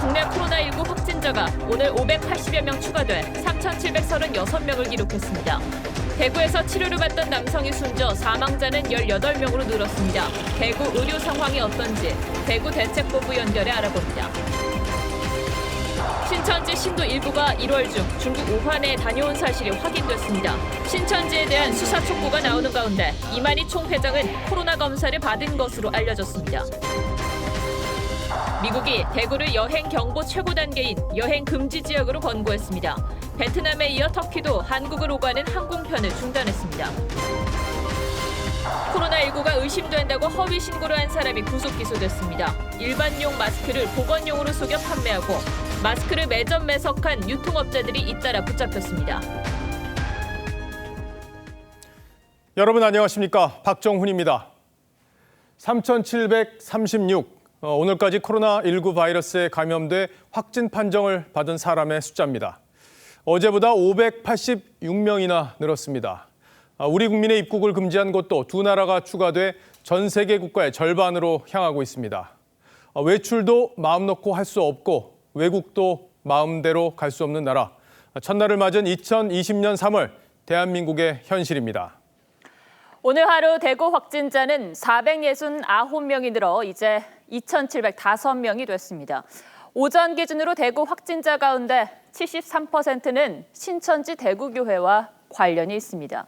국내 코로나19 확진자가 오늘 580여 명 추가돼 3,736명을 기록했습니다. 대구에서 치료를 받던 남성이 숨져 사망자는 18명으로 늘었습니다. 대구 의료 상황이 어떤지 대구 대책본부 연결해 알아봅니다. 신천지 신도 일부가 1월 중 중국 우한에 다녀온 사실이 확인됐습니다. 신천지에 대한 수사 촉구가 나오는 가운데 이만희 총회장은 코로나 검사를 받은 것으로 알려졌습니다. 미국이 대구를 여행 경보 최고 단계인 여행 금지 지역으로 권고했습니다. 베트남에 이어 터키도 한국을 오가는 항공편을 중단했습니다. 코로나19가 의심된다고 허위 신고를 한 사람이 구속 기소됐습니다. 일반용 마스크를 보건용으로 속여 판매하고 마스크를 매점 매석한 유통업자들이 잇따라 붙잡혔습니다. 여러분 안녕하십니까? 박정훈입니다. 3,736 오늘까지 코로나19 바이러스에 감염돼 확진 판정을 받은 사람의 숫자입니다. 어제보다 586명이나 늘었습니다. 우리 국민의 입국을 금지한 곳도 두 나라가 추가돼 전 세계 국가의 절반으로 향하고 있습니다. 외출도 마음 놓고 할 수 없고 외국도 마음대로 갈 수 없는 나라. 첫날을 맞은 2020년 3월 대한민국의 현실입니다. 오늘 하루 대구 확진자는 469명이 늘어 이제 2,705명이 됐습니다. 오전 기준으로 대구 확진자 가운데 73%는 신천지 대구교회와 관련이 있습니다.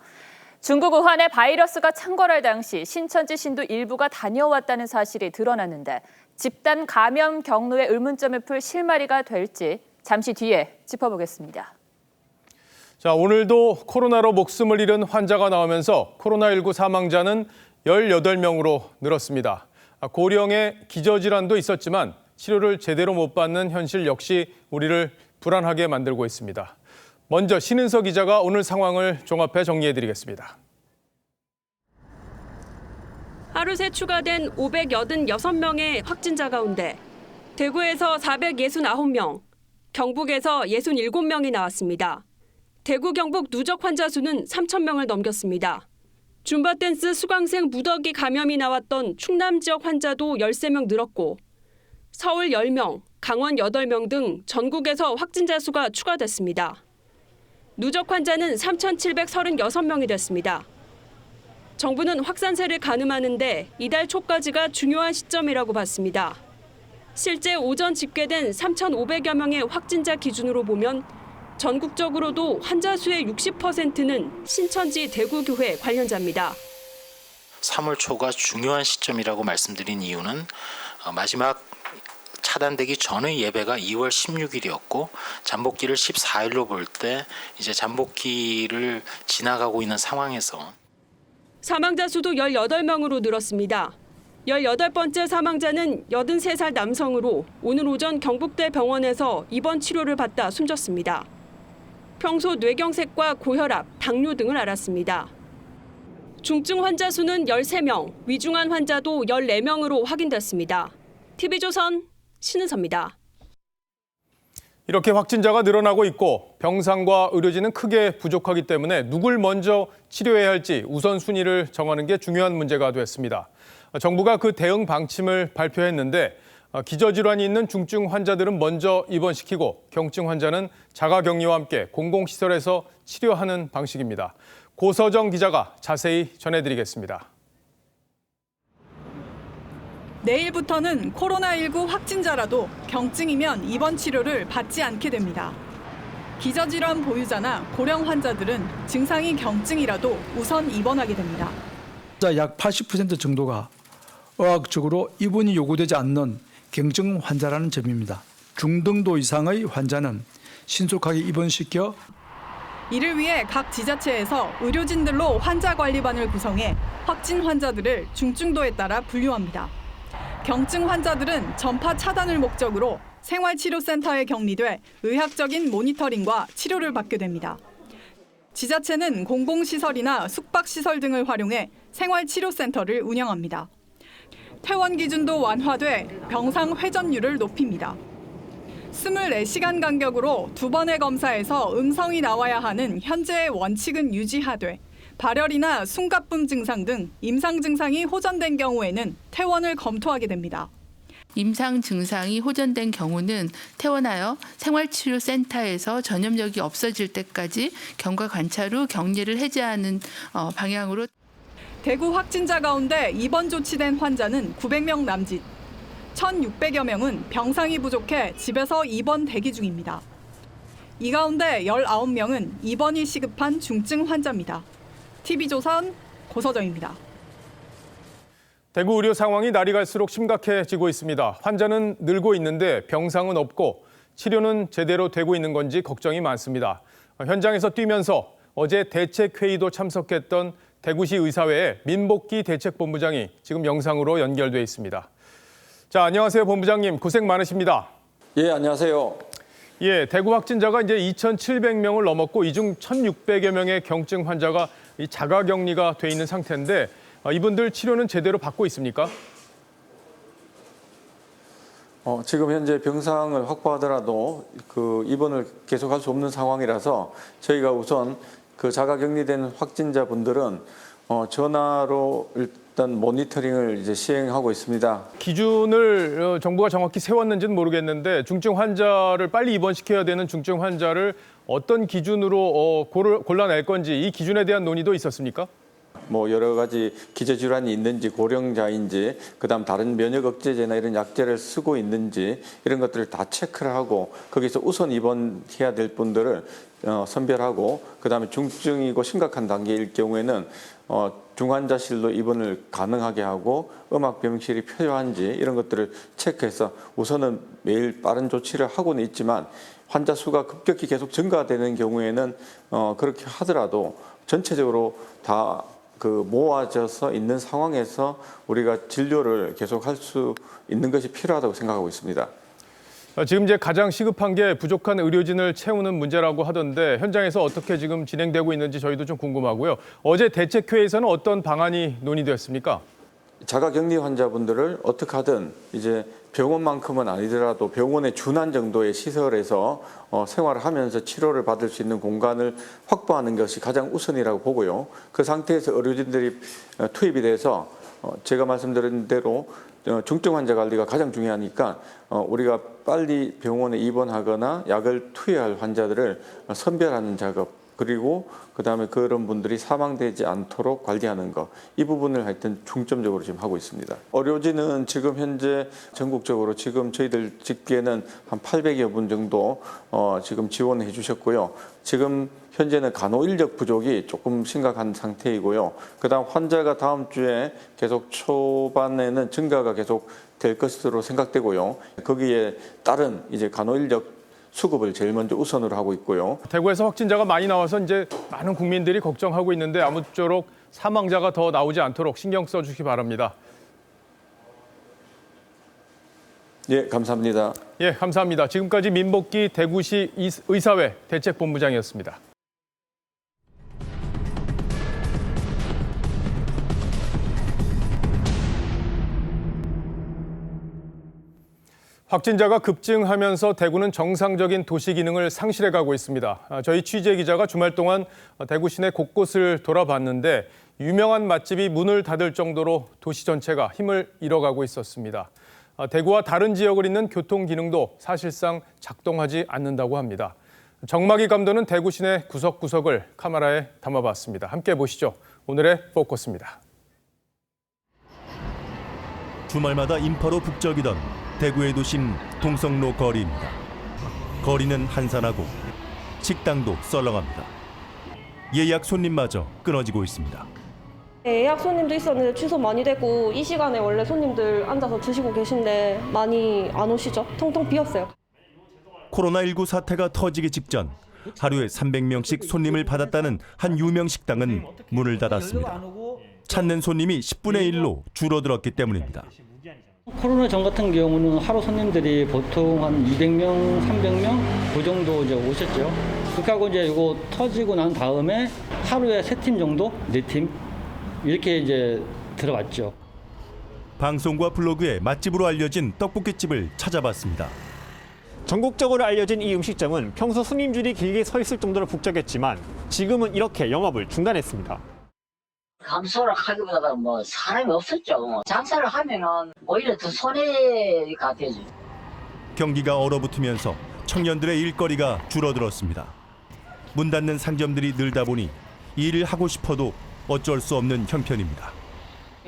중국 우한에 바이러스가 창궐할 당시 신천지 신도 일부가 다녀왔다는 사실이 드러났는데 집단 감염 경로의 의문점을 풀 실마리가 될지 잠시 뒤에 짚어보겠습니다. 자, 오늘도 코로나로 목숨을 잃은 환자가 나오면서 코로나19 사망자는 18명으로 늘었습니다. 고령의 기저질환도 있었지만 치료를 제대로 못 받는 현실 역시 우리를 불안하게 만들고 있습니다. 먼저 신은서 기자가 오늘 상황을 종합해 정리해드리겠습니다. 하루 새 추가된 586명의 확진자 가운데 대구에서 469명, 경북에서 67명이 나왔습니다. 대구 경북 누적 환자 수는 3,000명을 넘겼습니다. 줌바 댄스 수강생 무더기 감염이 나왔던 충남 지역 환자도 13명 늘었고 서울 10명, 강원 8명 등 전국에서 확진자 수가 추가됐습니다. 누적 환자는 3,736명이 됐습니다. 정부는 확산세를 가늠하는 데 이달 초까지가 중요한 시점이라고 봤습니다. 실제 오전 집계된 3,500여 명의 확진자 기준으로 보면 전국적으로도 환자 수의 60%는 신천지 대구교회 관련자입니다. 3월 초가 중요한 시점이라고 말씀드린 이유는 마지막 차단되기 전의 예배가 2월 16일이었고 잠복기를 14일로 볼 때 이제 잠복기를 지나가고 있는 상황에서 사망자 수도 18명으로 늘었습니다. 18번째 사망자는 83살 남성으로 오늘 오전 경북대 병원에서 입원 치료를 받다 숨졌습니다. 평소 뇌경색과 고혈압, 당뇨 등을 앓았습니다. 중증 환자 수는 13명, 위중한 환자도 14명으로 확인됐습니다. TV조선 신은서입니다. 이렇게 확진자가 늘어나고 있고 병상과 의료진은 크게 부족하기 때문에 누굴 먼저 치료해야 할지 우선순위를 정하는 게 중요한 문제가 됐습니다. 정부가 그 대응 방침을 발표했는데 기저질환이 있는 중증 환자들은 먼저 입원시키고 경증 환자는 자가격리와 함께 공공시설에서 치료하는 방식입니다. 고서정 기자가 자세히 전해드리겠습니다. 내일부터는 코로나19 확진자라도 경증이면 입원 치료를 받지 않게 됩니다. 기저질환 보유자나 고령 환자들은 증상이 경증이라도 우선 입원하게 됩니다. 약 80% 정도가 의학적으로 입원이 요구되지 않는 경증 환자라는 점입니다. 중등도 이상의 환자는 신속하게 입원시켜 이를 위해 각 지자체에서 의료진들로 환자관리반을 구성해 확진 환자들을 중증도에 따라 분류합니다. 경증 환자들은 전파 차단을 목적으로 생활치료센터에 격리돼 의학적인 모니터링과 치료를 받게 됩니다. 지자체는 공공시설이나 숙박시설 등을 활용해 생활치료센터를 운영합니다. 퇴원 기준도 완화돼 병상 회전율을 높입니다. 24시간 간격으로 2번의 검사에서 음성이 나와야 하는 현재의 원칙은 유지하되 발열이나 숨가쁨 증상 등 임상 증상이 호전된 경우에는 퇴원을 검토하게 됩니다. 임상 증상이 호전된 경우는 퇴원하여 생활치료센터에서 전염력이 없어질 때까지 경과 관찰 후 격리를 해제하는 방향으로. 대구 확진자 가운데 입원 조치된 환자는 900명 남짓. 1,600여 명은 병상이 부족해 집에서 입원 대기 중입니다. 이 가운데 19명은 입원이 시급한 중증 환자입니다. TV조선 고서정입니다. 대구 의료 상황이 날이 갈수록 심각해지고 있습니다. 환자는 늘고 있는데 병상은 없고 치료는 제대로 되고 있는 건지 걱정이 많습니다. 현장에서 뛰면서 어제 대책회의도 참석했던 대구시 의사회의 민복기 대책본부장이 지금 영상으로 연결돼 있습니다. 자, 안녕하세요, 본부장님. 고생 많으십니다. 예, 안녕하세요. 예, 대구 확진자가 이제 2,700명을 넘었고 이 중 1,600여 명의 경증 환자가 자가격리가 돼 있는 상태인데 이분들 치료는 제대로 받고 있습니까? 지금 현재 병상을 확보하더라도 그 입원을 계속할 수 없는 상황이라서 저희가 우선 그 자가격리된 확진자분들은 전화로 일단 모니터링을 이제 시행하고 있습니다. 기준을 정부가 정확히 세웠는지는 모르겠는데 중증 환자를 빨리 입원시켜야 되는 중증 환자를 어떤 기준으로 골라낼 건지 이 기준에 대한 논의도 있었습니까? 뭐 여러 가지 기저질환이 있는지 고령자인지 그다음 다른 면역 억제제나 이런 약제를 쓰고 있는지 이런 것들을 다 체크를 하고 거기서 우선 입원해야 될 분들을 선별하고 그다음에 중증이고 심각한 단계일 경우에는 중환자실로 입원을 가능하게 하고 음악 병실이 필요한지 이런 것들을 체크해서 우선은 매일 빠른 조치를 하고는 있지만 환자 수가 급격히 계속 증가되는 경우에는 그렇게 하더라도 전체적으로 다 모아져서 있는 상황에서 우리가 진료를 계속할 수 있는 것이 필요하다고 생각하고 있습니다. 지금 이제 가장 시급한 게 부족한 의료진을 채우는 문제라고 하던데 현장에서 어떻게 지금 진행되고 있는지 저희도 좀 궁금하고요. 어제 대책회의에서는 어떤 방안이 논의되었습니까? 자가격리 환자분들을 어떻게 하든 이제 병원만큼은 아니더라도 병원에 준한 정도의 시설에서 생활을 하면서 치료를 받을 수 있는 공간을 확보하는 것이 가장 우선이라고 보고요. 그 상태에서 의료진들이 투입이 돼서 제가 말씀드린 대로 중증 환자 관리가 가장 중요하니까 우리가 빨리 병원에 입원하거나 약을 투여할 환자들을 선별하는 작업 그리고 그다음에 그런 분들이 사망되지 않도록 관리하는 것, 이 부분을 하여튼 중점적으로 지금 하고 있습니다. 의료진은 지금 현재 전국적으로 지금 저희들 집계는 한 800여 분 정도 지금 지원해 주셨고요. 지금 현재는 간호 인력 부족이 조금 심각한 상태이고요. 그다음 환자가 다음 주에 계속 초반에는 증가가 계속 될 것으로 생각되고요. 거기에 따른 이제 간호 인력 수급을 제일 먼저 우선으로 하고 있고요. 대구에서 확진자가 많이 나와서 이제 많은 국민들이 걱정하고 있는데 아무쪼록 사망자가 더 나오지 않도록 신경 써주시기 바랍니다. 예, 감사합니다. 예, 감사합니다. 지금까지 민복기 대구시 의사회 대책본부장이었습니다. 확진자가 급증하면서 대구는 정상적인 도시 기능을 상실해가고 있습니다. 저희 취재 기자가 주말 동안 대구 시내 곳곳을 돌아봤는데 유명한 맛집이 문을 닫을 정도로 도시 전체가 힘을 잃어가고 있었습니다. 대구와 다른 지역을 잇는 교통 기능도 사실상 작동하지 않는다고 합니다. 정막이 감도는 대구 시내 구석구석을 카메라에 담아봤습니다. 함께 보시죠. 오늘의 포커스입니다. 주말마다 인파로 북적이던 대구의 도심 동성로 거리입니다. 거리는 한산하고 식당도 썰렁합니다. 예약 손님마저 끊어지고 있습니다. 예약 손님도 있었는데 취소 많이 되고 이 시간에 원래 손님들 앉아서 드시고 계신데 많이 안 오시죠? 텅텅 비었어요. 코로나19 사태가 터지기 직전 하루에 300명씩 손님을 받았다는 한 유명 식당은 문을 닫았습니다. 찾는 손님이 10분의 1로 줄어들었기 때문입니다. 코로나 전 같은 경우는 하루 손님들이 보통 한 200명, 300명 그 정도 이제 오셨죠. 그렇게 이제 이거 터지고 난 다음에 하루에 3팀 정도, 4팀 이렇게 이제 들어왔죠. 방송과 블로그에 맛집으로 알려진 떡볶이집을 찾아봤습니다. 전국적으로 알려진 이 음식점은 평소 손님줄이 길게 서 있을 정도로 북적였지만 지금은 이렇게 영업을 중단했습니다. 감소를 하기보다 뭐 사람이 없었죠. 장사를 하면은 오히려 더 손해가 되죠. 경기가 얼어붙으면서 청년들의 일거리가 줄어들었습니다. 문 닫는 상점들이 늘다 보니 일을 하고 싶어도 어쩔 수 없는 형편입니다.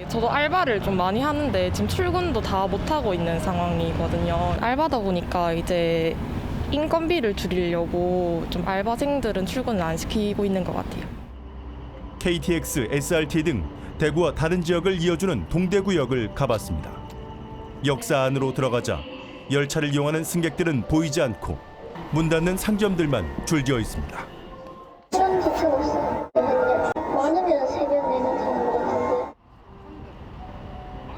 저도 알바를 좀 많이 하는데 지금 출근도 다 못하고 있는 상황이거든요. 알바다 보니까 이제 인건비를 줄이려고 좀 알바생들은 출근을 안 시키고 있는 것 같아요. KTX, SRT 등 대구와 다른 지역을 이어주는 동대구역을 가봤습니다. 역사 안으로 들어가자 열차를 이용하는 승객들은 보이지 않고 문 닫는 상점들만 줄지어 있습니다. 이런 대책 없어요. 많으면 3개 내면 되는 것 같은데.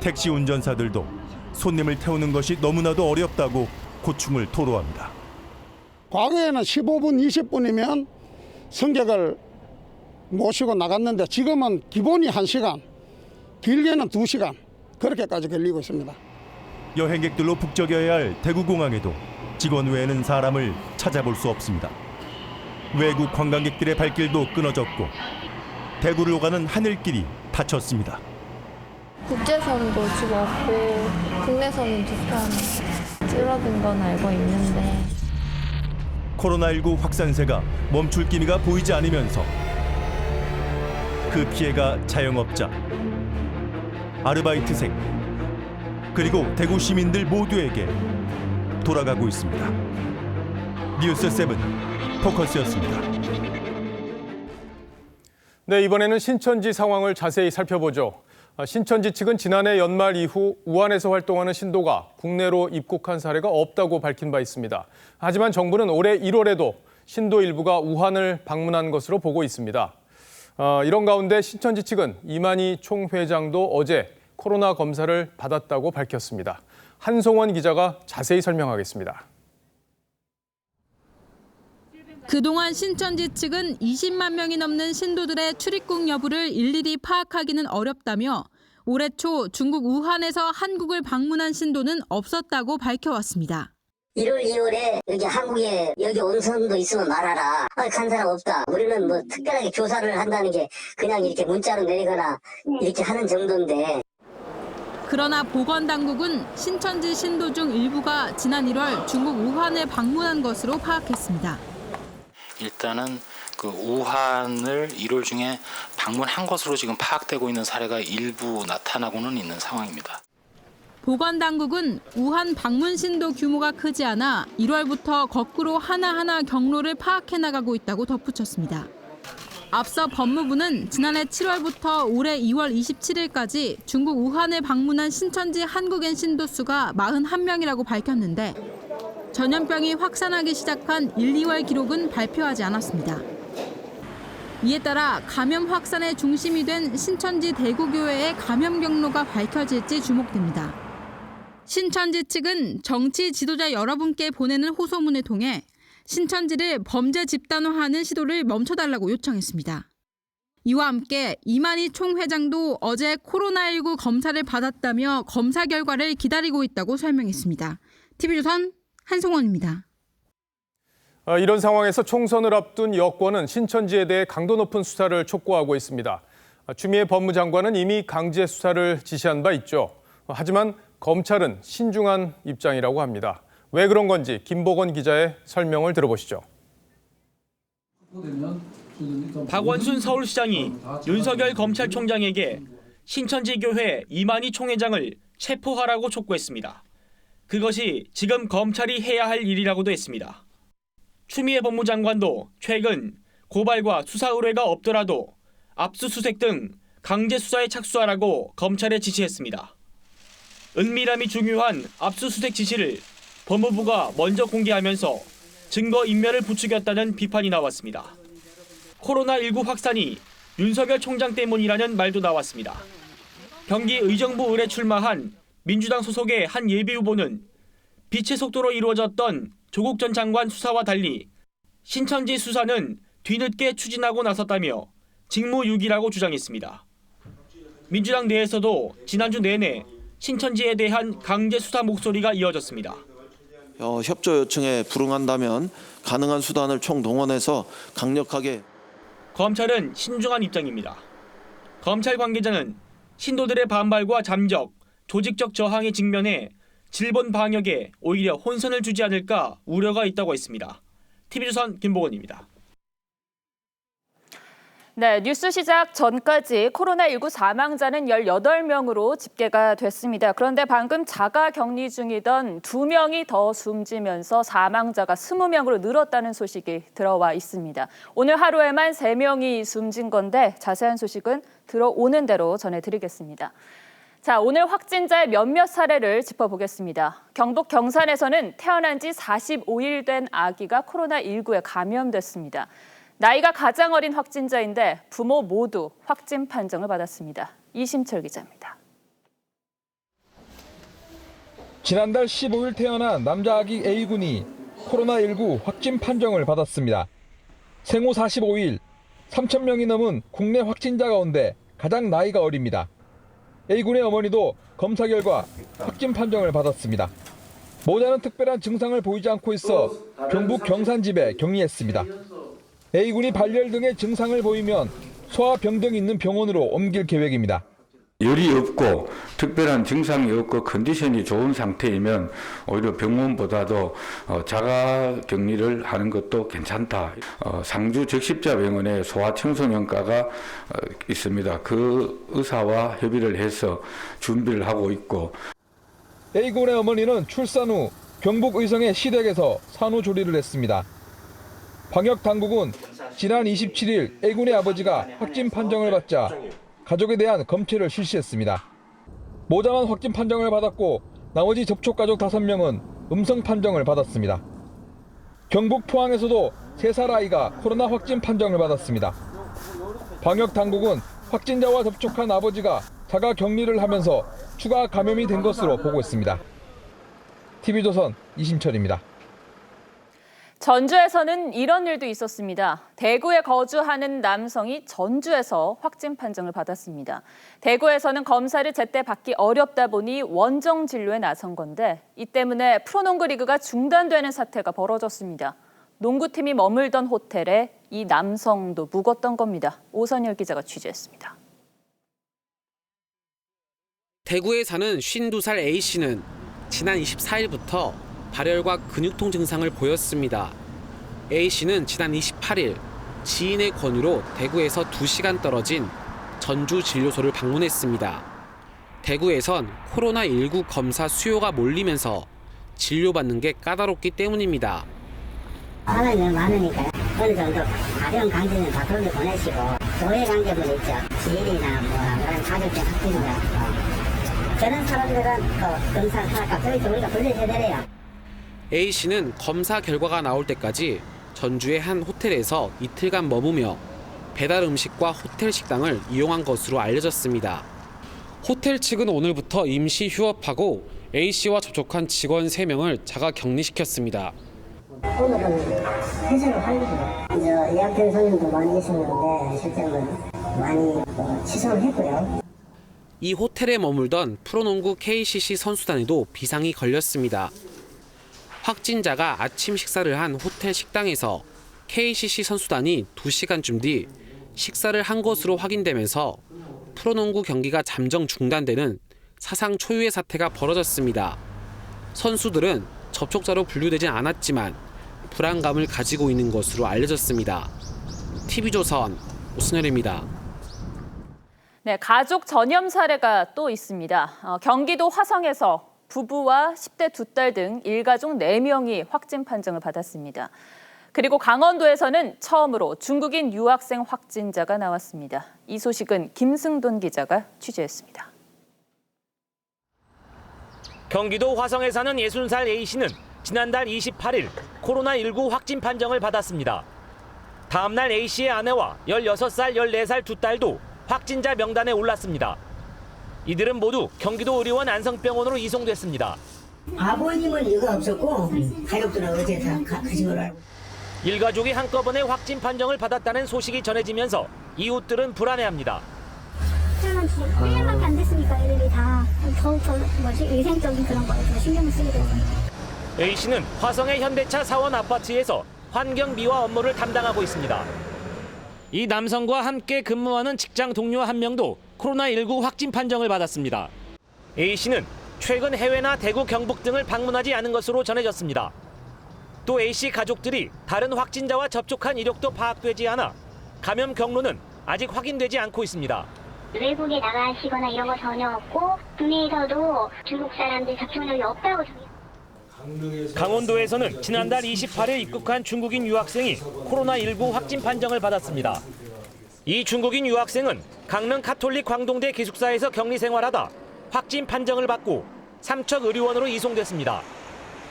택시 운전사들도 손님을 태우는 것이 너무나도 어렵다고 고충을 토로합니다. 과거에는 15분, 20분이면 승객을 모시고 나갔는데 지금은 기본이 1시간, 길게는 2시간 그렇게까지 걸리고 있습니다. 여행객들로 북적여야 할 대구공항에도 직원 외에는 사람을 찾아볼 수 없습니다. 외국 관광객들의 발길도 끊어졌고 대구를 오가는 하늘길이 닫혔습니다. 국제선도 지금 없고 국내선은 두 편 줄어든 건 알고 있는데 코로나19 확산세가 멈출 기미가 보이지 않으면서 그 피해가 자영업자, 아르바이트생, 그리고 대구 시민들 모두에게 돌아가고 있습니다. 뉴스7 포커스였습니다. 네, 이번에는 신천지 상황을 자세히 살펴보죠. 신천지 측은 지난해 연말 이후 우한에서 활동하는 신도가 국내로 입국한 사례가 없다고 밝힌 바 있습니다. 하지만 정부는 올해 1월에도 신도 일부가 우한을 방문한 것으로 보고 있습니다. 이런 가운데 신천지 측은 이만희 총회장도 어제 코로나 검사를 받았다고 밝혔습니다. 한송원 기자가 자세히 설명하겠습니다. 그동안 신천지 측은 20만 명이 넘는 신도들의 출입국 여부를 일일이 파악하기는 어렵다며 올해 초 중국 우한에서 한국을 방문한 신도는 없었다고 밝혀왔습니다. 1월, 2월에 여기 한국에 여기 온 사람도 있으면 말하라. 간 사람 없다. 우리는 뭐 특별하게 조사를 한다는 게 그냥 이렇게 문자로 내리거나 이렇게 하는 정도인데. 그러나 보건당국은 신천지 신도 중 일부가 지난 1월 중국 우한을 방문한 것으로 파악했습니다. 일단은 그 우한을 1월 중에 방문한 것으로 지금 파악되고 있는 사례가 일부 나타나고는 있는 상황입니다. 보건당국은 우한 방문 신도 규모가 크지 않아 1월부터 거꾸로 하나하나 경로를 파악해 나가고 있다고 덧붙였습니다. 앞서 법무부는 지난해 7월부터 올해 2월 27일까지 중국 우한을 방문한 신천지 한국인 신도 수가 41명이라고 밝혔는데 전염병이 확산하기 시작한 1, 2월 기록은 발표하지 않았습니다. 이에 따라 감염 확산의 중심이 된 신천지 대구교회의 감염 경로가 밝혀질지 주목됩니다. 신천지 측은 정치 지도자 여러분께 보내는 호소문을 통해 신천지를 범죄 집단화하는 시도를 멈춰달라고 요청했습니다. 이와 함께 이만희 총회장도 어제 코로나19 검사를 받았다며 검사 결과를 기다리고 있다고 설명했습니다. TV조선 한송원입니다. 이런 상황에서 총선을 앞둔 여권은 신천지에 대해 강도 높은 수사를 촉구하고 있습니다. 추미애 법무장관은 이미 강제 수사를 지시한 바 있죠. 하지만 검찰은 신중한 입장이라고 합니다. 왜 그런 건지 김보건 기자의 설명을 들어보시죠. 박원순 서울시장이 윤석열 검찰총장에게 신천지교회 이만희 총회장을 체포하라고 촉구했습니다. 그것이 지금 검찰이 해야 할 일이라고도 했습니다. 추미애 법무장관도 최근 고발과 수사 의뢰가 없더라도 압수수색 등 강제 수사에 착수하라고 검찰에 지시했습니다. 은밀함이 중요한 압수수색 지시를 법무부가 먼저 공개하면서 증거인멸을 부추겼다는 비판이 나왔습니다. 코로나19 확산이 윤석열 총장 때문이라는 말도 나왔습니다. 경기 의정부 을에 출마한 민주당 소속의 한 예비후보는 빛의 속도로 이루어졌던 조국 전 장관 수사와 달리 신천지 수사는 뒤늦게 추진하고 나섰다며 직무유기라고 주장했습니다. 민주당 내에서도 지난주 내내 신천지에 대한 강제 수사 목소리가 이어졌습니다. 협조 요청에 불응한다면 가능한 수단을 총동원해서 강력하게. 검찰은 신중한 입장입니다. 검찰 관계자는 신도들의 반발과 잠적, 조직적 저항에 직면해 질본 방역에 오히려 혼선을 주지 않을까 우려가 있다고 했습니다. TV조선 김보건입니다. 네, 뉴스 시작 전까지 코로나19 사망자는 18명으로 집계가 됐습니다. 그런데 방금 자가 격리 중이던 2명이 더 숨지면서 사망자가 20명으로 늘었다는 소식이 들어와 있습니다. 오늘 하루에만 3명이 숨진 건데 자세한 소식은 들어오는 대로 전해드리겠습니다. 자, 오늘 확진자의 몇몇 사례를 짚어보겠습니다. 경북 경산에서는 태어난 지 45일 된 아기가 코로나19에 감염됐습니다. 나이가 가장 어린 확진자인데 부모 모두 확진 판정을 받았습니다. 이심철 기자입니다. 지난달 15일 태어난 남자 아기 A군이 코로나19 확진 판정을 받았습니다. 생후 45일, 3,000명이 넘은 국내 확진자 가운데 가장 나이가 어립니다. A군의 어머니도 검사 결과 확진 판정을 받았습니다. 모자는 특별한 증상을 보이지 않고 있어 경북 경산집에 격리했습니다. A군이 발열 등의 증상을 보이면 소아 병동이 있는 병원으로 옮길 계획입니다. 열이 없고 특별한 증상이 없고 컨디션이 좋은 상태이면 오히려 병원보다도 자가 격리를 하는 것도 괜찮다. 상주 적십자병원에 소아청소년과가 있습니다. 그 의사와 협의를 해서 준비를 하고 있고. A군의 어머니는 출산 후 경북 의성의 시댁에서 산후조리를 했습니다. 방역당국은 지난 27일 A군의 아버지가 확진 판정을 받자 가족에 대한 검체를 실시했습니다. 모자만 확진 판정을 받았고 나머지 접촉가족 5명은 음성 판정을 받았습니다. 경북 포항에서도 3살 아이가 코로나 확진 판정을 받았습니다. 방역당국은 확진자와 접촉한 아버지가 자가 격리를 하면서 추가 감염이 된 것으로 보고 있습니다. TV조선 이심철입니다. 전주에서는 이런 일도 있었습니다. 대구에 거주하는 남성이 전주에서 확진 판정을 받았습니다. 대구에서는 검사를 제때 받기 어렵다 보니 원정 진료에 나선 건데 이 때문에 프로농구 리그가 중단되는 사태가 벌어졌습니다. 농구팀이 머물던 호텔에 이 남성도 묵었던 겁니다. 오선열 기자가 취재했습니다. 대구에 사는 52살 A씨는 지난 24일부터 발열과 근육통 증상을 보였습니다. A씨는 지난 28일 지인의 권유로 대구에서 2시간 떨어진 전주 진료소를 방문했습니다. 대구에선 코로나19 검사 수요가 몰리면서 진료받는 게 까다롭기 때문입니다. 사람이 너무 많으니까 어느 정도 가벼운 강제는 다 돌려 보내시고 도외 관계분 있죠. 지인이나 그런 가족들 학교이나 그런 사람들은 검사 갑자기 우리가 돌려줘야 되래요. A씨는 검사 결과가 나올 때까지 전주의 한 호텔에서 이틀간 머무며 배달 음식과 호텔 식당을 이용한 것으로 알려졌습니다. 호텔 측은 오늘부터 임시 휴업하고 A씨와 접촉한 직원 3명을 자가 격리시켰습니다. 오늘은 회사를 하려고요. 예약된 손님도 많이 계셨는데 실제로는 많이 취소를 했고요. 이 호텔에 머물던 프로농구 KCC 선수단에도 비상이 걸렸습니다. 확진자가 아침 식사를 한 호텔 식당에서 KCC 선수단이 2시간쯤 뒤 식사를 한 것으로 확인되면서 프로농구 경기가 잠정 중단되는 사상 초유의 사태가 벌어졌습니다. 선수들은 접촉자로 분류되진 않았지만 불안감을 가지고 있는 것으로 알려졌습니다. TV조선 오순열입니다. 네, 가족 전염 사례가 또 있습니다. 경기도 화성에서 부부와 10대 2딸 등 일가족 4명이 확진 판정을 받았습니다. 그리고 강원도에서는 처음으로 중국인 유학생 확진자가 나왔습니다. 이 소식은 김승돈 기자가 취재했습니다. 경기도 화성에 사는 60살 A씨는 지난달 28일 코로나19 확진 판정을 받았습니다. 다음 날 A씨의 아내와 16살, 14살 2딸도 확진자 명단에 올랐습니다. 이들은 모두 경기도 의료원 안성병원으로 이송됐습니다. 아버님은 이유가 없었고 가족들은 어제 다 가신 걸 알고. 일가족이 한꺼번에 확진 판정을 받았다는 소식이 전해지면서 이웃들은 불안해합니다. 저는 1년밖에 안 됐으니까 애들이 다 더욱 위생적인 그런 거에 더 신경을 쓰게 돼서. A씨는 화성의 현대차 사원 아파트에서 환경 미화 업무를 담당하고 있습니다. 이 남성과 함께 근무하는 직장 동료 한 명도 코로나19 확진 판정을 받았습니다. A씨는 최근 해외나 대구, 경북 등을 방문하지 않은 것으로 전해졌습니다. 또 A씨 가족들이 다른 확진자와 접촉한 이력도 파악되지 않아 감염 경로는 아직 확인되지 않고 있습니다. 외국에 나가시거나 이런 거 전혀 없고 국내에서도 중국 사람들 접촉력이 없다고 강원도에서는 지난달 28일 입국한 중국인 유학생이 코로나19 확진 판정을 받았습니다. 이 중국인 유학생은 강릉 가톨릭 광동대 기숙사에서 격리 생활하다 확진 판정을 받고 삼척의료원으로 이송됐습니다.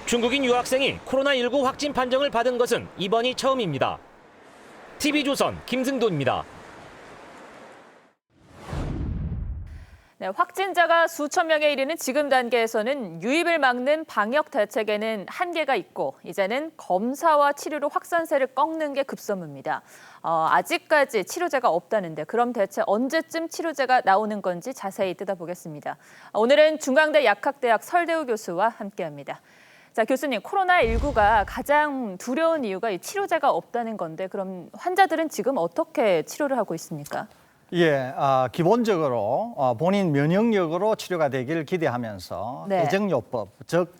중국인 유학생이 코로나19 확진 판정을 받은 것은 이번이 처음입니다. TV조선 김승도입니다. 네, 확진자가 수천 명에 이르는 지금 단계에서는 유입을 막는 방역 대책에는 한계가 있고 이제는 검사와 치료로 확산세를 꺾는 게 급선무입니다. 아직까지 치료제가 없다는데 그럼 대체 언제쯤 치료제가 나오는 건지 자세히 뜯어보겠습니다. 오늘은 중앙대 약학대학 설대우 교수와 함께합니다. 자, 교수님, 코로나19가 가장 두려운 이유가 이 치료제가 없다는 건데 그럼 환자들은 지금 어떻게 치료를 하고 있습니까? 예, 기본적으로 본인 면역력으로 치료가 되길 기대하면서 네. 대증요법, 즉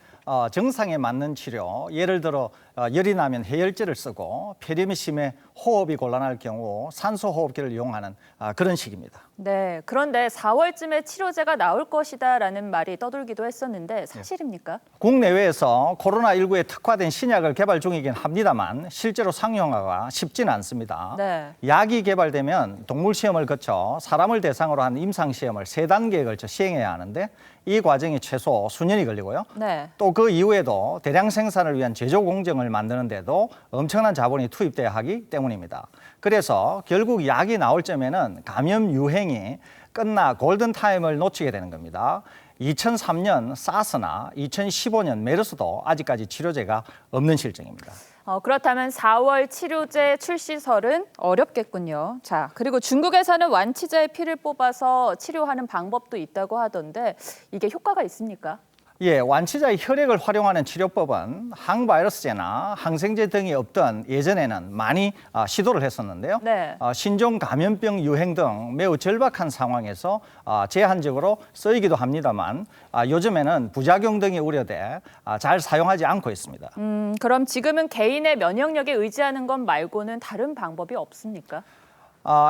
정상에 맞는 치료, 예를 들어 열이 나면 해열제를 쓰고 폐렴이 심해 호흡이 곤란할 경우 산소호흡기를 이용하는 그런 식입니다. 네, 그런데 4월쯤에 치료제가 나올 것이다라는 말이 떠돌기도 했었는데 사실입니까? 국내외에서 코로나19에 특화된 신약을 개발 중이긴 합니다만 실제로 상용화가 쉽지는 않습니다. 네. 약이 개발되면 동물 시험을 거쳐 사람을 대상으로 한 임상 시험을 3단계에 걸쳐 시행해야 하는데 이 과정이 최소 수년이 걸리고요. 네. 또 그 이후에도 대량 생산을 위한 제조 공정을 만드는데도 엄청난 자본이 투입돼야 하기 때문입니다. 그래서 결국 약이 나올 점에는 감염 유행이 끝나 골든타임을 놓치게 되는 겁니다. 2003년 사스나 2015년 메르스도 아직까지 치료제가 없는 실정입니다. 그렇다면 4월 치료제 출시설은 어렵겠군요. 자, 그리고 중국에서는 완치자의 피를 뽑아서 치료하는 방법도 있다고 하던데 이게 효과가 있습니까? 예, 완치자의 혈액을 활용하는 치료법은 항바이러스제나 항생제 등이 없던 예전에는 많이 시도를 했었는데요. 네. 신종 감염병 유행 등 매우 절박한 상황에서 제한적으로 쓰이기도 합니다만 요즘에는 부작용 등이 우려돼 잘 사용하지 않고 있습니다. 그럼 지금은 개인의 면역력에 의지하는 것 말고는 다른 방법이 없습니까?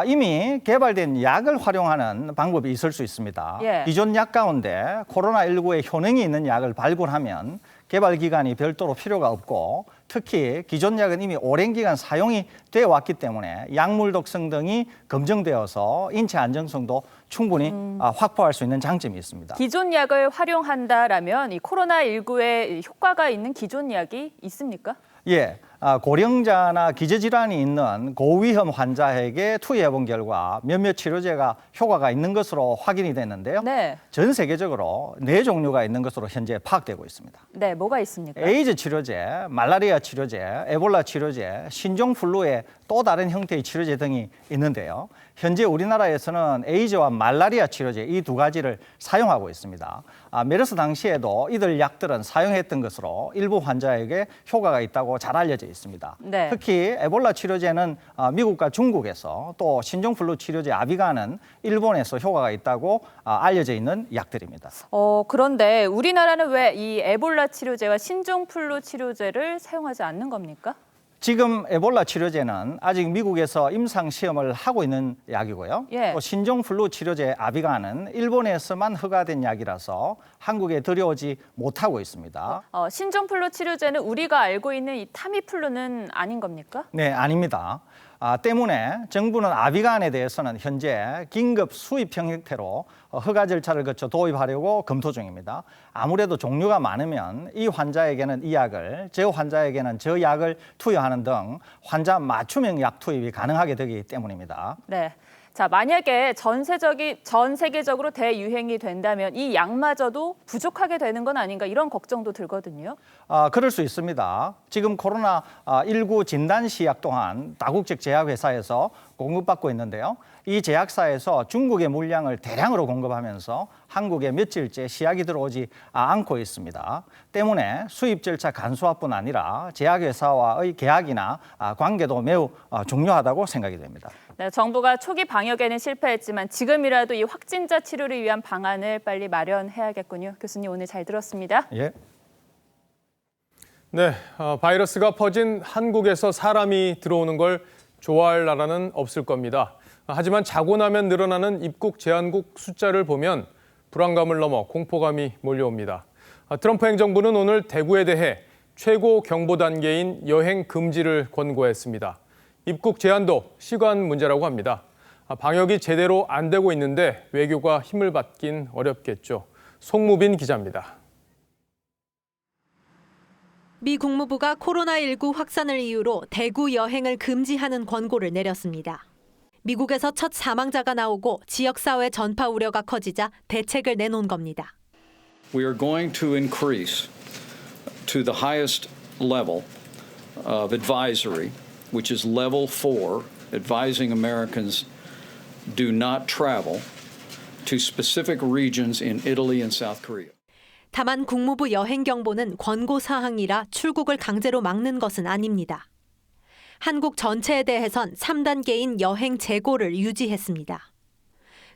이미 개발된 약을 활용하는 방법이 있을 수 있습니다. 예. 기존 약 가운데 코로나19에 효능이 있는 약을 발굴하면 개발 기간이 별도로 필요가 없고 특히 기존 약은 이미 오랜 기간 사용이 되어 왔기 때문에 약물 독성 등이 검증되어서 인체 안정성도 충분히 확보할 수 있는 장점이 있습니다. 기존 약을 활용한다라면 이 코로나19에 효과가 있는 기존 약이 있습니까? 예, 고령자나 기저질환이 있는 고위험 환자에게 투여해본 결과 몇몇 치료제가 효과가 있는 것으로 확인이 됐는데요. 네. 전 세계적으로 4종류가 있는 것으로 현재 파악되고 있습니다. 네, 뭐가 있습니까? 에이즈 치료제, 말라리아 치료제, 에볼라 치료제, 신종플루의 또 다른 형태의 치료제 등이 있는데요. 현재 우리나라에서는 에이즈와 말라리아 치료제 이 두 가지를 사용하고 있습니다. 메르스 당시에도 이들 약들은 사용했던 것으로 일부 환자에게 효과가 있다고 잘 알려져 있습니다. 네. 특히 에볼라 치료제는 미국과 중국에서 또 신종플루 치료제 아비가는 일본에서 효과가 있다고 알려져 있는 약들입니다. 그런데 우리나라는 왜 이 에볼라 치료제와 신종플루 치료제를 사용하지 않는 겁니까? 지금 에볼라 치료제는 아직 미국에서 임상 시험을 하고 있는 약이고요. 예. 또 신종플루 치료제 아비가는 일본에서만 허가된 약이라서 한국에 들여오지 못하고 있습니다. 신종플루 치료제는 우리가 알고 있는 이 타미플루는 아닌 겁니까? 네, 아닙니다. 때문에 정부는 아비간에 대해서는 현재 긴급 수입 형태로 허가 절차를 거쳐 도입하려고 검토 중입니다. 아무래도 종류가 많으면 이 환자에게는 이 약을, 저 환자에게는 저 약을 투여하는 등 환자 맞춤형 약 투입이 가능하게 되기 때문입니다. 네. 자, 만약에 전 세계적으로 대유행이 된다면 이 약마저도 부족하게 되는 건 아닌가 이런 걱정도 들거든요. 그럴 수 있습니다. 지금 코로나19 진단 시약 또한 다국적 제약회사에서 공급받고 있는데요. 이 제약사에서 중국의 물량을 대량으로 공급하면서 한국에 며칠째 시약이 들어오지 않고 있습니다. 때문에 수입 절차 간소화뿐 아니라 제약회사와의 계약이나 관계도 매우 중요하다고 생각이 됩니다. 네, 정부가 초기 방역에는 실패했지만 지금이라도 이 확진자 치료를 위한 방안을 빨리 마련해야겠군요. 교수님 오늘 잘 들었습니다. 예. 네, 바이러스가 퍼진 한국에서 사람이 들어오는 걸 좋아할 나라는 없을 겁니다. 하지만 자고 나면 늘어나는 입국 제한국 숫자를 보면 불안감을 넘어 공포감이 몰려옵니다. 트럼프 행정부는 오늘 대구에 대해 최고 경보 단계인 여행 금지를 권고했습니다. 입국 제한도 시간 문제라고 합니다. 방역이 제대로 안 되고 있는데 외교가 힘을 받긴 어렵겠죠. 송무빈 기자입니다. 미 국무부가 코로나19 확산을 이유로 대구 여행을 금지하는 권고를 내렸습니다. 미국에서 첫 사망자가 나오고 지역사회 전파 우려가 커지자 대책을 내놓은 겁니다. We are going to increase to the highest level of advisory, which is level 4, advising Americans do not travel to specific regions in Italy and South Korea. 다만 국무부 여행경보는 권고사항이라 출국을 강제로 막는 것은 아닙니다. 한국 전체에 대해선 3단계인 여행 재고를 유지했습니다.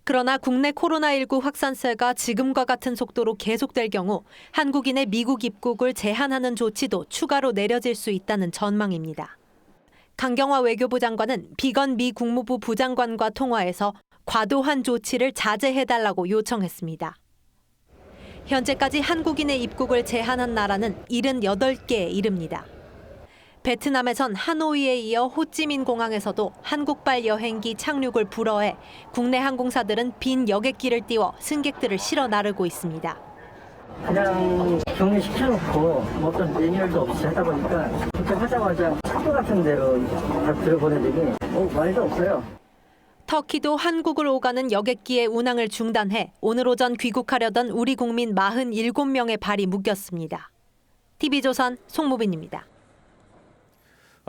그러나 국내 코로나19 확산세가 지금과 같은 속도로 계속될 경우 한국인의 미국 입국을 제한하는 조치도 추가로 내려질 수 있다는 전망입니다. 강경화 외교부 장관은 비건 미 국무부 부장관과 통화에서 과도한 조치를 자제해달라고 요청했습니다. 현재까지 한국인의 입국을 제한한 나라는 78개에 이릅니다. 베트남에선 하노이에 이어 호찌민 공항에서도 한국발 여행기 착륙을 불허해 국내 항공사들은 빈 여객기를 띄워 승객들을 실어 나르고 있습니다. 그냥 격리시켜놓고 어떤 매뉴얼도 없이 하다 보니까 도착하자마자 학교 같은 데로 다 들어보내더니 말도 없어요. 터키도 한국을 오가는 여객기의 운항을 중단해 오늘 오전 귀국하려던 우리 국민 47명의 발이 묶였습니다. TV조선 송무빈입니다.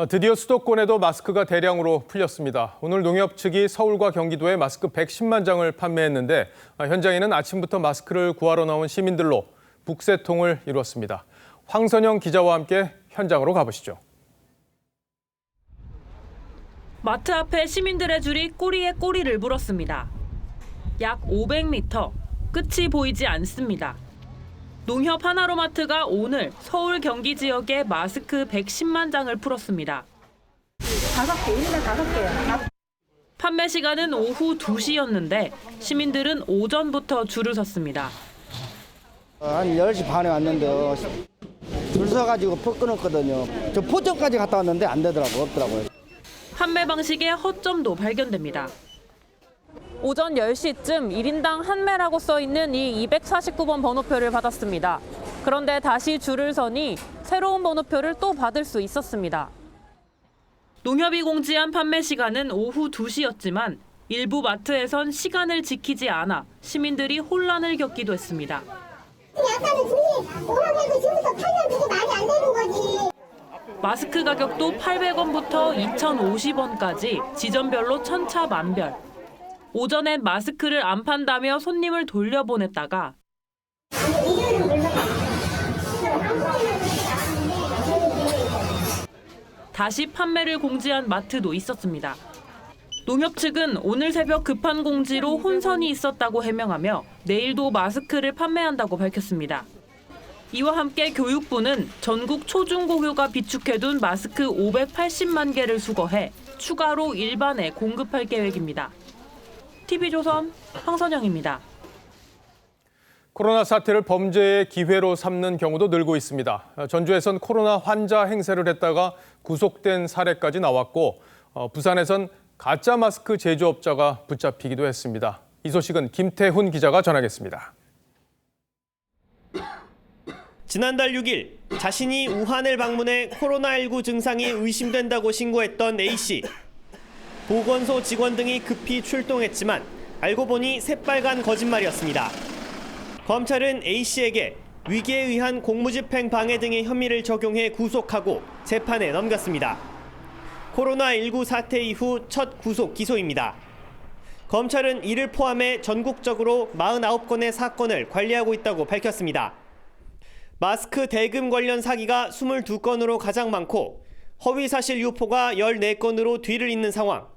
드디어 수도권에도 마스크가 대량으로 풀렸습니다. 오늘 농협 측이 서울과 경기도에 마스크 110만 장을 판매했는데 현장에는 아침부터 마스크를 구하러 나온 시민들로 북새통을 이뤘습니다. 황선영 기자와 함께 현장으로 가보시죠. 마트 앞에 시민들의 줄이 꼬리에 꼬리를 물었습니다. 약 500m, 끝이 보이지 않습니다. 농협 하나로마트가 오늘 서울 경기 지역에 마스크 110만 장을 풀었습니다. 5개입니다, 5개. 판매 시간은 오후 2시였는데 시민들은 오전부터 줄을 섰습니다. 한 10시 반에 왔는데 줄 서가지고 퍽 끊었거든요. 저 포천까지 갔다 왔는데 안 되더라고요, 없더라고요. 판매 방식에 허점도 발견됩니다. 오전 10시쯤 1인당 한 매라고 써있는 이 249번 번호표를 받았습니다. 그런데 다시 줄을 서니 새로운 번호표를 또 받을 수 있었습니다. 농협이 공지한 판매 시간은 오후 2시였지만 일부 마트에선 시간을 지키지 않아 시민들이 혼란을 겪기도 했습니다. 약간은 줄이 오라고 지금부터 팔면 되게 말이 안 되는 거지. 마스크 가격도 800원부터 2,050원까지 지점별로 천차만별. 오전엔 마스크를 안 판다며 손님을 돌려보냈다가 다시 판매를 공지한 마트도 있었습니다. 농협 측은 오늘 새벽 급한 공지로 혼선이 있었다고 해명하며 내일도 마스크를 판매한다고 밝혔습니다. 이와 함께 교육부는 전국 초중고교가 비축해둔 마스크 580만 개를 수거해 추가로 일반에 공급할 계획입니다. TV조선 황선영입니다. 코로나 사태를 범죄의 기회로 삼는 경우도 늘고 있습니다. 전주에선 코로나 환자 행세를 했다가 구속된 사례까지 나왔고 부산에선 가짜 마스크 제조업자가 붙잡히기도 했습니다. 이 소식은 김태훈 기자가 전하겠습니다. 지난달 6일 자신이 우한을 방문해 코로나19 증상이 의심된다고 신고했던 A씨. 보건소 직원 등이 급히 출동했지만 알고 보니 새빨간 거짓말이었습니다. 검찰은 A씨에게 위계에 의한 공무집행 방해 등의 혐의를 적용해 구속하고 재판에 넘겼습니다. 코로나19 사태 이후 첫 구속 기소입니다. 검찰은 이를 포함해 전국적으로 49건의 사건을 관리하고 있다고 밝혔습니다. 마스크 대금 관련 사기가 22건으로 가장 많고 허위사실 유포가 14건으로 뒤를 잇는 상황.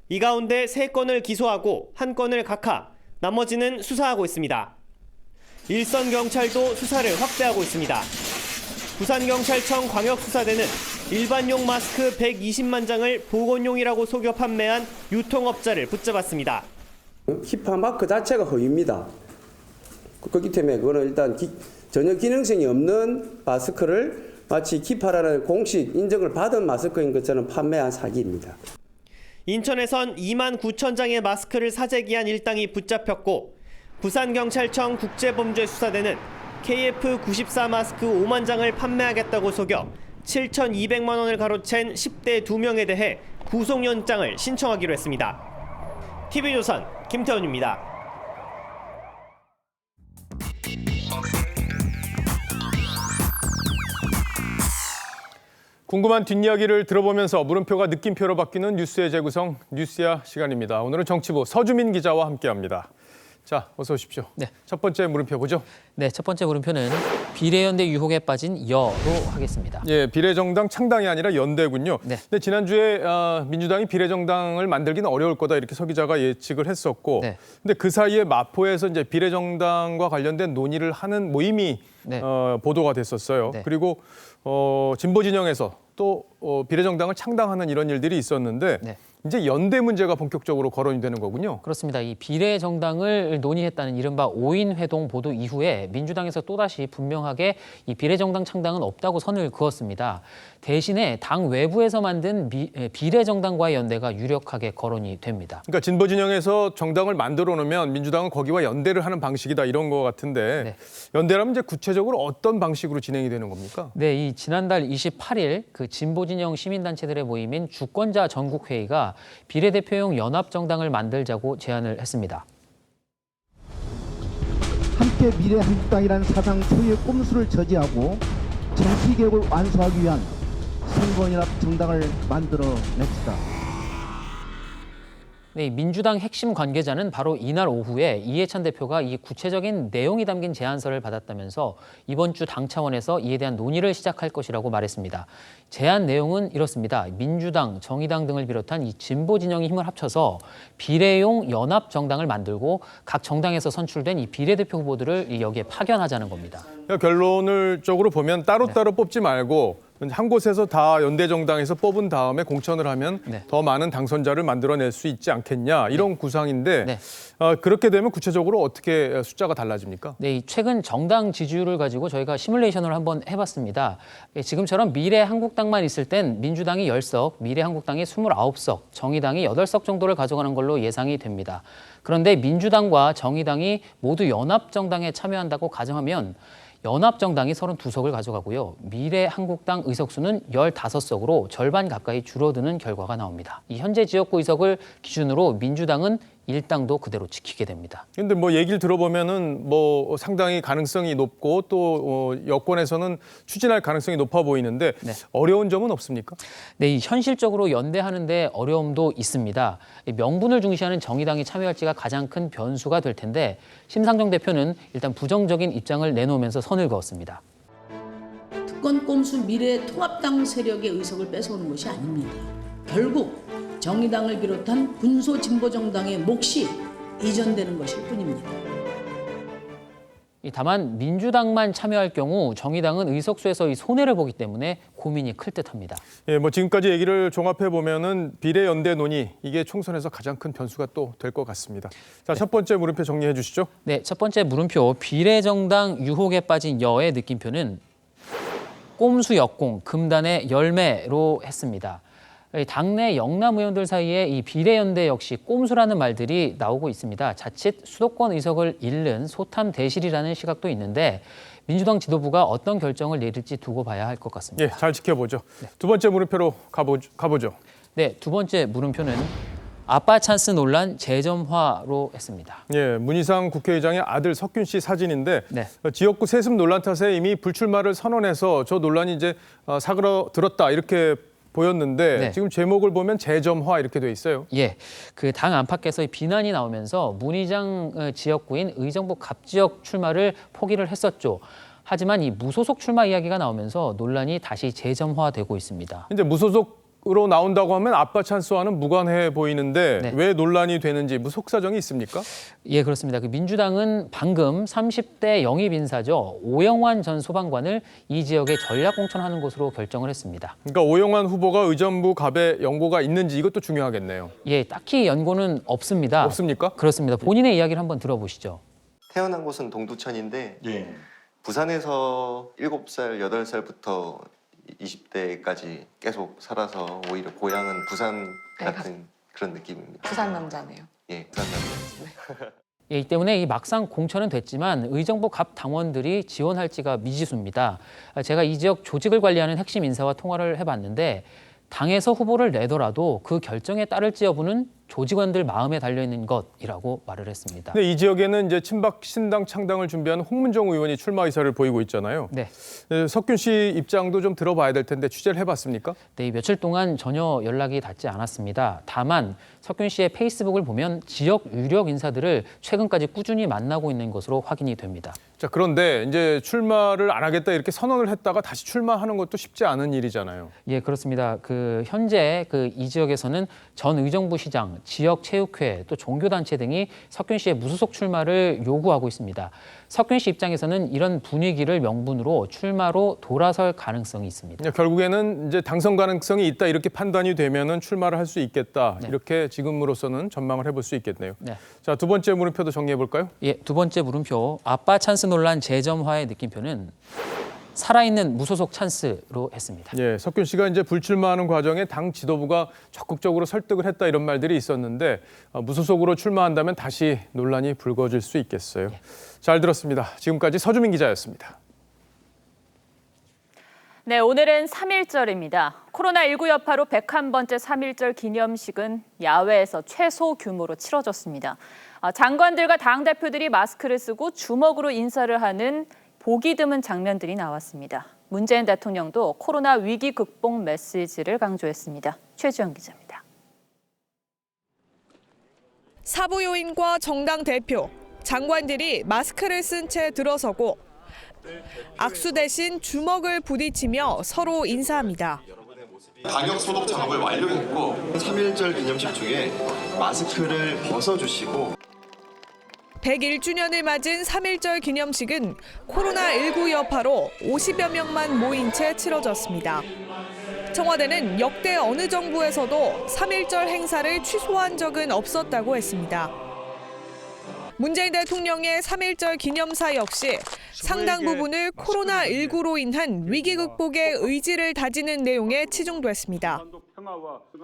이 가운데 3건을 기소하고 1건을 각하, 나머지는 수사하고 있습니다. 일선경찰도 수사를 확대하고 있습니다. 부산경찰청 광역수사대는 일반용 마스크 120만 장을 보건용이라고 속여 판매한 유통업자를 붙잡았습니다. 히파 마크 자체가 허위입니다. 그렇기 때문에 그거는 일단 전혀 기능성이 없는 마스크를 마치 키파라는 공식 인정을 받은 마스크인 것처럼 판매한 사기입니다. 인천에선 2만 9천 장의 마스크를 사재기한 일당이 붙잡혔고 부산경찰청 국제범죄수사대는 KF94 마스크 5만 장을 판매하겠다고 속여 7,200만 원을 가로챈 10대 2명에 대해 구속영장을 신청하기로 했습니다. TV조선 김태훈입니다. 궁금한 뒷이야기를 들어보면서 물음표가 느낌표로 바뀌는 뉴스의 재구성 뉴스야 시간입니다. 오늘은 정치부 서주민 기자와 함께합니다. 자, 어서 오십시오. 네. 첫 번째 물음표 보죠. 네, 첫 번째 물음표는 비례연대 유혹에 빠진 여로 하겠습니다. 예, 비례정당 창당이 아니라 연대군요. 네. 근데 지난주에 민주당이 비례정당을 만들기는 어려울 거다 이렇게 서 기자가 예측을 했었고, 네. 근데 그 사이에 마포에서 이제 비례정당과 관련된 논의를 하는 모임이 네. 보도가 됐었어요. 네. 그리고 진보 진영에서 또 비례정당을 창당하는 이런 일들이 있었는데. 네. 이제 연대 문제가 본격적으로 거론이 되는 거군요. 그렇습니다. 이 비례 정당을 논의했다는 이른바 5인 회동 보도 이후에 민주당에서 또다시 분명하게 이 비례 정당 창당은 없다고 선을 그었습니다. 대신에 당 외부에서 만든 비례 정당과의 연대가 유력하게 거론이 됩니다. 그러니까 진보 진영에서 정당을 만들어 놓으면 민주당은 거기와 연대를 하는 방식이다 이런 것 같은데 네. 연대라면 이제 구체적으로 어떤 방식으로 진행이 되는 겁니까? 네, 이 지난달 28일 그 진보 진영 시민단체들의 모임인 주권자 전국회의가 비례대표용 연합정당을 만들자고 제안을 했습니다. 함께 미래한국당이라는 사상 소유의 꼼수를 저지하고 정치개혁을 완수하기 위한 선거연합 정당을 만들어냅시다. 네, 민주당 핵심 관계자는 바로 이날 오후에 이해찬 대표가 이 구체적인 내용이 담긴 제안서를 받았다면서 이번 주 당 차원에서 이에 대한 논의를 시작할 것이라고 말했습니다. 제안 내용은 이렇습니다. 민주당, 정의당 등을 비롯한 이 진보 진영이 힘을 합쳐서 비례용 연합 정당을 만들고 각 정당에서 선출된 이 비례대표 후보들을 여기에 파견하자는 겁니다. 그러니까 결론을 쪽으로 보면 따로따로 뽑지 말고 한 곳에서 다 연대 정당에서 뽑은 다음에 공천을 하면 더 많은 당선자를 만들어낼 수 있지 않겠냐 이런 구상인데 그렇게 되면 구체적으로 어떻게 숫자가 달라집니까? 네, 최근 정당 지지율을 가지고 저희가 시뮬레이션을 한번 해봤습니다. 지금처럼 미래한국당만 있을 땐 민주당이 10석, 미래한국당이 29석, 정의당이 8석 정도를 가져가는 걸로 예상이 됩니다. 그런데 민주당과 정의당이 모두 연합정당에 참여한다고 가정하면 연합정당이 32석을 가져가고요. 미래한국당 의석수는 15석으로 절반 가까이 줄어드는 결과가 나옵니다. 이 현재 지역구 의석을 기준으로 민주당은 일당도 그대로 지키게 됩니다. 근데 뭐 얘기를 들어보면은 뭐 상당히 가능성이 높고 또 여권에서는 추진할 가능성이 높아 보이는데 어려운 점은 없습니까? 네, 현실적으로 연대하는데 어려움도 있습니다. 명분을 중시하는 정의당이 참여할지가 가장 큰 변수가 될 텐데 심상정 대표는 일단 부정적인 입장을 내놓으면서 선을 그었습니다. 특권 꼼수 미래 통합당 세력의 의석을 뺏어오는 것이 아닙니다. 결국 정의당을 비롯한 군소 진보 정당의 몫이 이전되는 것일 뿐입니다. 다만 민주당만 참여할 경우 정의당은 의석수에서 이 손해를 보기 때문에 고민이 클 듯합니다. 예, 뭐 지금까지 얘기를 종합해 보면은 비례연대 논의 이게 총선에서 가장 큰 변수가 또 될 것 같습니다. 자, 첫 번째 물음표 정리해 주시죠. 네, 첫 번째 물음표 비례정당 유혹에 빠진 여의 느낌표는 꼼수 역공 금단의 열매로 했습니다. 당내 영남 의원들 사이에 이 비례연대 역시 꼼수라는 말들이 나오고 있습니다. 자칫 수도권 의석을 잃는 소탐 대실이라는 시각도 있는데 민주당 지도부가 어떤 결정을 내릴지 두고 봐야 할 것 같습니다. 예, 잘 지켜보죠. 두 번째 물음표로 가보죠. 네, 두 번째 물음표는 아빠 찬스 논란 재점화로 했습니다. 예, 문희상 국회의장의 아들 석균 씨 사진인데 네. 지역구 세습 논란 탓에 이미 불출마를 선언해서 저 논란이 이제 사그러들었다 이렇게 보였는데 네. 지금 제목을 보면 재점화 이렇게 돼 있어요. 예, 그 당 안팎에서 비난이 나오면서 문희장 지역구인 의정부 갑지역 출마를 포기를 했었죠. 하지만 이 무소속 출마 이야기가 나오면서 논란이 다시 재점화되고 있습니다. 이제 무소속으로 나온다고 하면 아빠 찬스와는 무관해 보이는데 네. 왜 논란이 되는지 속사정이 있습니까? 예, 그렇습니다. 그 민주당은 방금 30대 영입 인사죠. 오영환 전 소방관을 이 지역에 전략 공천하는 것으로 결정을 했습니다. 그러니까 오영환 후보가 의정부 갑에 연고가 있는지 이것도 중요하겠네요. 예, 딱히 연고는 없습니다. 없습니까? 그렇습니다. 본인의 이야기를 한번 들어보시죠. 태어난 곳은 동두천인데 예. 부산에서 7살, 8살부터 20대까지 계속 살아서 오히려 고향은 부산 같은 그런 느낌입니다. 부산 남자네요. 예, 부산 남자. 예, 이 때문에 이 막상 공천은 됐지만 의정부 갑 당원들이 지원할지가 미지수입니다. 제가 이 지역 조직을 관리하는 핵심 인사와 통화를 해봤는데 당에서 후보를 내더라도 그 결정에 따를지 여부는 조직원들 마음에 달려있는 것이라고 말을 했습니다. 근데 이 지역에는 이제 친박 신당 창당을 준비하는 홍문정 의원이 출마 의사를 보이고 있잖아요. 네. 석균 씨 입장도 좀 들어봐야 될 텐데 취재를 해봤습니까? 네, 이 며칠 동안 전혀 연락이 닿지 않았습니다. 다만 석균 씨의 페이스북을 보면 지역 유력 인사들을 최근까지 꾸준히 만나고 있는 것으로 확인이 됩니다. 자, 그런데 이제 출마를 안 하겠다 이렇게 선언을 했다가 다시 출마하는 것도 쉽지 않은 일이잖아요. 예, 그렇습니다. 현재 이 지역에서는 전 의정부 시장, 지역 체육회, 또 종교단체 등이 석균 씨의 무소속 출마를 요구하고 있습니다. 석균 씨 입장에서는 이런 분위기를 명분으로 출마로 돌아설 가능성이 있습니다. 결국에는 이제 당선 가능성이 있다 이렇게 판단이 되면은 출마를 할 수 있겠다. 네. 이렇게 지금으로서는 전망을 해볼 수 있겠네요. 네. 자, 두 번째 물음표도 정리해 볼까요? 예, 두 번째 물음표. 아빠 찬스 논란 재점화의 느낌표는 살아있는 무소속 찬스로 했습니다. 예, 석균 씨가 이제 불출마하는 과정에 당 지도부가 적극적으로 설득을 했다 이런 말들이 있었는데 무소속으로 출마한다면 다시 논란이 불거질 수 있겠어요. 잘 들었습니다. 지금까지 서주민 기자였습니다. 네, 오늘은 3.1절입니다. 코로나19 여파로 101번째 3.1절 기념식은 야외에서 최소 규모로 치러졌습니다. 장관들과 당대표들이 마스크를 쓰고 주먹으로 인사를 하는 보기 드문 장면들이 나왔습니다. 문재인 대통령도 코로나 위기 극복 메시지를 강조했습니다. 최주영 기자입니다. 사부요인과 정당 대표, 장관들이 마스크를 쓴 채 들어서고 악수 대신 주먹을 부딪히며 서로 인사합니다. 방역 소독 작업을 완료했고 3.1절 기념식 중에 마스크를 벗어주시고 101주년을 맞은 3.1절 기념식은 코로나19 여파로 50여 명만 모인 채 치러졌습니다. 청와대는 역대 어느 정부에서도 3.1절 행사를 취소한 적은 없었다고 했습니다. 문재인 대통령의 3.1절 기념사 역시 상당 부분을 코로나19로 인한 위기 극복의 의지를 다지는 내용에 치중됐습니다.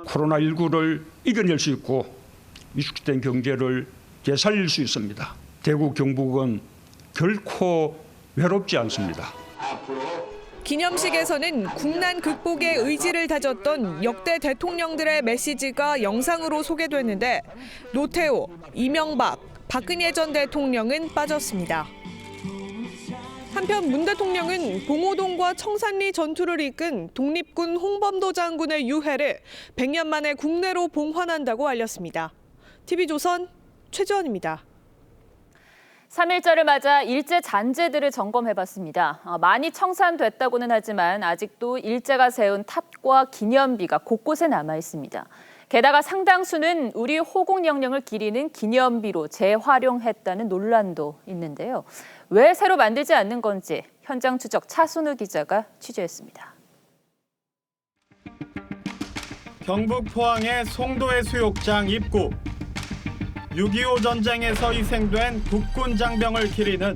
코로나19를 이겨낼 수 있고 위축된 경제를 되살릴 수 있습니다. 대구 경북은 결코 외롭지 않습니다. 기념식에서는 국난 극복의 의지를 다졌던 역대 대통령들의 메시지가 영상으로 소개됐는데 노태우, 이명박, 박근혜 전 대통령은 빠졌습니다. 한편 문 대통령은 봉오동과 청산리 전투를 이끈 독립군 홍범도 장군의 유해를 100년 만에 국내로 봉환한다고 알렸습니다. TV조선 최지원입니다. 3.1절을 맞아 일제 잔재들을 점검해봤습니다. 많이 청산됐다고는 하지만 아직도 일제가 세운 탑과 기념비가 곳곳에 남아있습니다. 게다가 상당수는 우리 호국 영령을 기리는 기념비로 재활용했다는 논란도 있는데요. 왜 새로 만들지 않는 건지 현장 추적 차순우 기자가 취재했습니다. 경북 포항의 송도해수욕장 입구. 6.25 전쟁에서 희생된 국군 장병을 기리는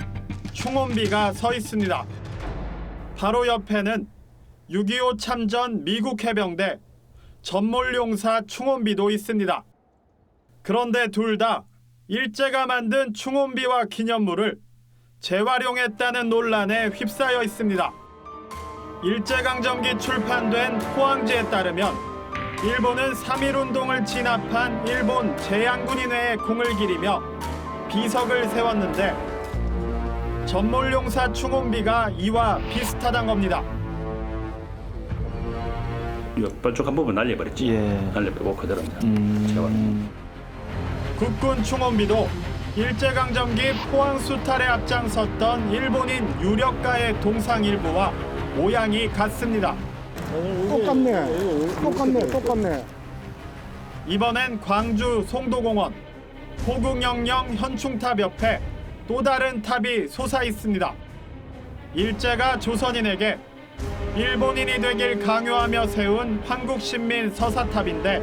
충혼비가 서 있습니다. 바로 옆에는 6.25 참전 미국 해병대 전몰용사 충혼비도 있습니다. 그런데 둘 다 일제가 만든 충혼비와 기념물을 재활용했다는 논란에 휩싸여 있습니다. 일제강점기 출판된 포항지에 따르면 일본은 3.1운동을 진압한 일본 제양군인회에 공을 기리며 비석을 세웠는데 전몰용사 충원비가 이와 비슷하단 겁니다. 뾰족한 부분 날려버렸지. 날려버리고 그대로 채워. 국군 충원비도 일제강점기 포항 수탈에 앞장섰던 일본인 유력가의 동상 일부와 모양이 같습니다. 똑같네. 이번엔 광주 송도공원 호국영령 현충탑 옆에 또 다른 탑이 솟아 있습니다. 일제가 조선인에게 일본인이 되길 강요하며 세운 한국신민 서사탑인데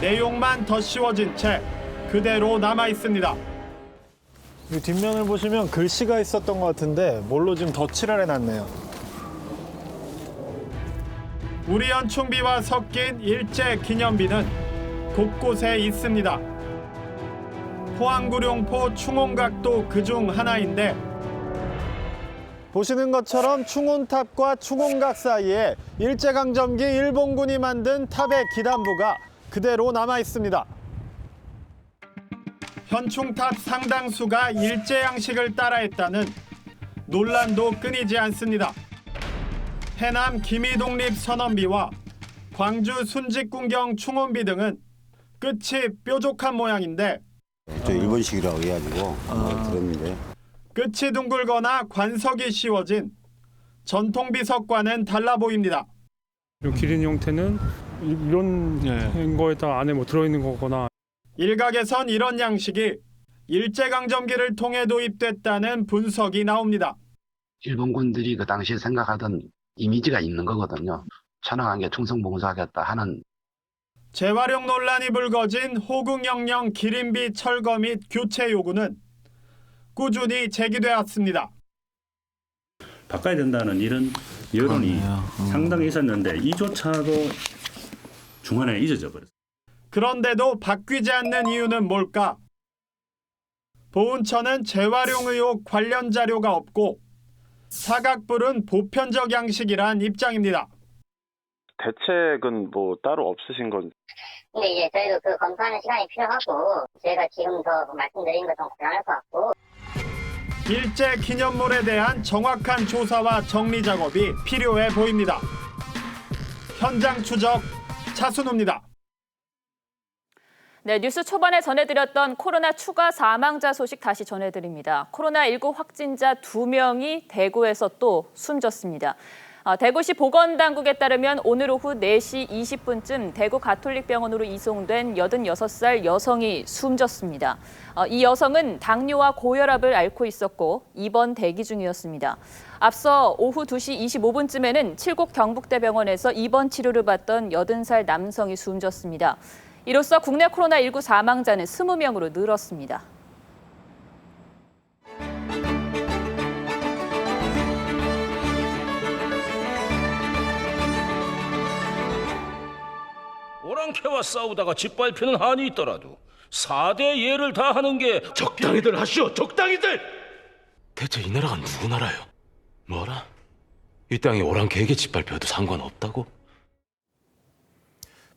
내용만 더 씌워진 채 그대로 남아 있습니다. 이 뒷면을 보시면 글씨가 있었던 것 같은데 뭘로 지금 덧칠을 해놨네요. 우리 연충비와 섞인 일제 기념비는 곳곳에 있습니다. 포항구룡포 충원각도 그중 하나인데 보시는 것처럼 충원탑과 충원각 사이에 일제강점기 일본군이 만든 탑의 기단부가 그대로 남아 있습니다. 현충탑 상당수가 일제 양식을 따라했다는 논란도 끊이지 않습니다. 해남 기미독립선언비와 광주 순직군경 충원비 등은 끝이 뾰족한 모양인데 일본식이라고 해가지고 들었는데 끝이 둥글거나 관석이 씌워진 전통 비석과는 달라 보입니다. 기린 형태는 이런 거에다 안에 뭐 들어있는 거거나. 일각에선 이런 양식이 일제강점기를 통해 도입됐다는 분석이 나옵니다. 일본군들이 그 당시에 생각하던 이미지가 있는 거거든요. 천황한테 충성봉사하겠다 하는. 재활용 논란이 불거진 호국영령 기린비 철거 및 교체 요구는 꾸준히 제기돼 왔습니다. 바꿔야 된다는 이런 여론이 상당히 있었는데 이조차도 중간에 잊어져 버렸어요. 그런데도 바뀌지 않는 이유는 뭘까? 보훈처는 재활용 의혹 관련 자료가 없고 사각불은 보편적 양식이란 입장입니다. 대책은 뭐 따로 없으신 건? 근데 이제 저희도 그 검토하는 시간이 필요하고 저희가 지금 더 말씀드리는 건 좀 곤란할 것 같고. 일제 기념물에 대한 정확한 조사와 정리 작업이 필요해 보입니다. 현장 추적 차순우입니다. 네, 뉴스 초반에 전해드렸던 코로나 추가 사망자 소식 다시 전해드립니다. 코로나19 확진자 2명이 대구에서 또 숨졌습니다. 대구시 보건당국에 따르면 오늘 오후 4시 20분쯤 대구 가톨릭병원으로 이송된 86살 여성이 숨졌습니다. 이 여성은 당뇨와 고혈압을 앓고 있었고 입원 대기 중이었습니다. 앞서 오후 2시 25분쯤에는 칠곡 경북대병원에서 입원 치료를 받던 80살 남성이 숨졌습니다. 이로써 국내 코로나19 사망자는 20명으로 늘었습니다. 오랑캐와 싸우다가 짓밟히는 한이 있더라도 4대 예를 다하는 게 적당히들 하시오, 적당히들! 대체 이 나라가 누구 나라요? 뭐라? 이 땅이 오랑캐에게 짓밟혀도 상관없다고?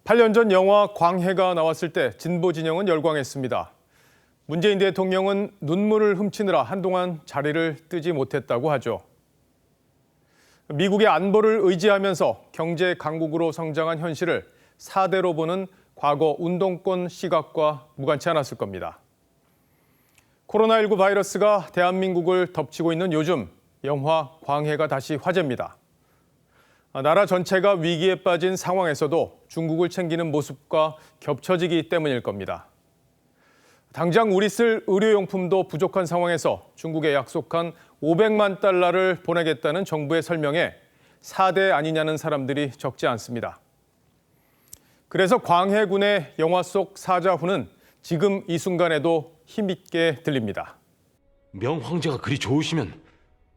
8년 전 영화 광해가 나왔을 때 진보 진영은 열광했습니다. 문재인 대통령은 눈물을 훔치느라 한동안 자리를 뜨지 못했다고 하죠. 미국의 안보를 의지하면서 경제 강국으로 성장한 현실을 4대로 보는 과거 운동권 시각과 무관치 않았을 겁니다. 코로나19 바이러스가 대한민국을 덮치고 있는 요즘 영화 광해가 다시 화제입니다. 나라 전체가 위기에 빠진 상황에서도 중국을 챙기는 모습과 겹쳐지기 때문일 겁니다. 당장 우리 쓸 의료용품도 부족한 상황에서 중국에 약속한 500만 달러를 보내겠다는 정부의 설명에 4대 아니냐는 사람들이 적지 않습니다. 그래서 광해군의 영화 속 사자후는 지금 이 순간에도 힘있게 들립니다. 명황제가 그리 좋으시면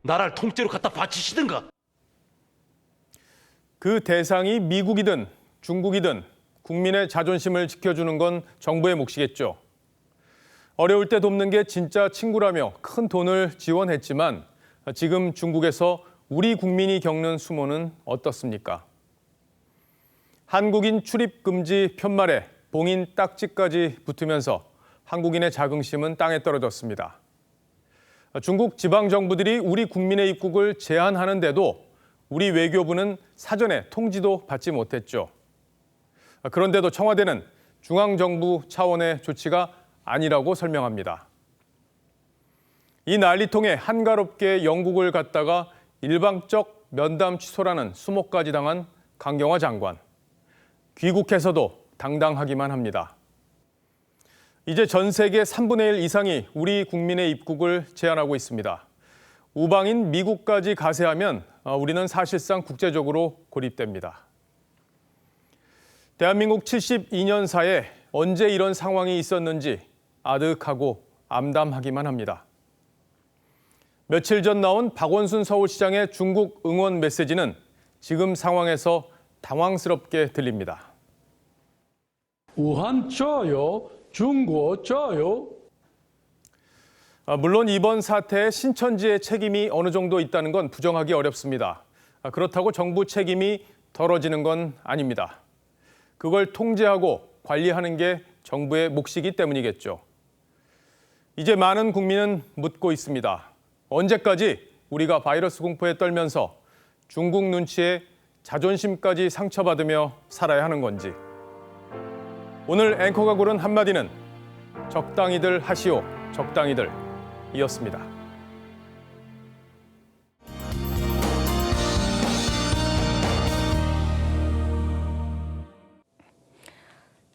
나라를 통째로 갖다 바치시든가. 그 대상이 미국이든 중국이든 국민의 자존심을 지켜주는 건 정부의 몫이겠죠. 어려울 때 돕는 게 진짜 친구라며 큰 돈을 지원했지만 지금 중국에서 우리 국민이 겪는 수모는 어떻습니까? 한국인 출입 금지 편말에 봉인 딱지까지 붙으면서 한국인의 자긍심은 땅에 떨어졌습니다. 중국 지방정부들이 우리 국민의 입국을 제한하는데도 우리 외교부는 사전에 통지도 받지 못했죠. 그런데도 청와대는 중앙정부 차원의 조치가 아니라고 설명합니다. 이 난리통에 한가롭게 영국을 갔다가 일방적 면담 취소라는 수모까지 당한 강경화 장관. 귀국해서도 당당하기만 합니다. 이제 전 세계 3분의 1 이상이 우리 국민의 입국을 제한하고 있습니다. 우방인 미국까지 가세하면 우리는 사실상 국제적으로 고립됩니다. 대한민국 72년사에 언제 이런 상황이 있었는지 아득하고 암담하기만 합니다. 며칠 전 나온 박원순 서울시장의 중국 응원 메시지는 지금 상황에서 당황스럽게 들립니다. 우한 좋아요, 중국 좋아요. 물론 이번 사태에 신천지의 책임이 어느 정도 있다는 건 부정하기 어렵습니다. 그렇다고 정부 책임이 덜어지는 건 아닙니다. 그걸 통제하고 관리하는 게 정부의 몫이기 때문이겠죠. 이제 많은 국민은 묻고 있습니다. 언제까지 우리가 바이러스 공포에 떨면서 중국 눈치에 자존심까지 상처받으며 살아야 하는 건지. 오늘 앵커가 고른 한마디는 적당히들 하시오, 적당히들 이었습니다.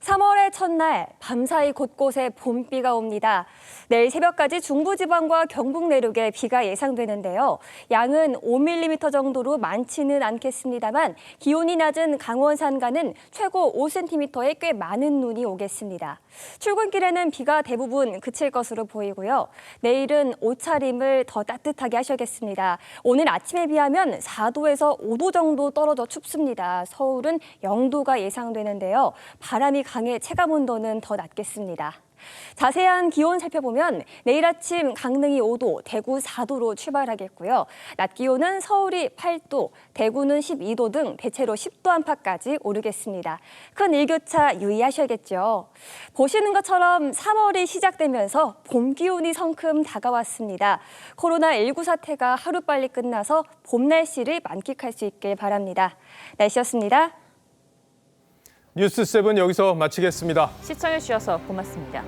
(3월의) 첫날 밤사이 곳곳에 봄비가 옵니다. 내일 새벽까지 중부지방과 경북 내륙에 비가 예상되는데요. 양은 5mm 정도로 많지는 않겠습니다만 기온이 낮은 강원 산간은 최고 5cm의 꽤 많은 눈이 오겠습니다. 출근길에는 비가 대부분 그칠 것으로 보이고요. 내일은 옷차림을 더 따뜻하게 하셔야겠습니다. 오늘 아침에 비하면 4도에서 5도 정도 떨어져 춥습니다. 서울은 0도가 예상되는데요. 바람이 강해 체감온도는 더 낮겠습니다. 자세한 기온 살펴보면 내일 아침 강릉이 5도, 대구 4도로 출발하겠고요. 낮 기온은 서울이 8도, 대구는 12도 등 대체로 10도 안팎까지 오르겠습니다. 큰 일교차 유의하셔야겠죠. 보시는 것처럼 3월이 시작되면서 봄 기온이 성큼 다가왔습니다. 코로나19 사태가 하루빨리 끝나서 봄 날씨를 만끽할 수 있길 바랍니다. 날씨였습니다. 뉴스7 여기서 마치겠습니다. 시청해주셔서 고맙습니다.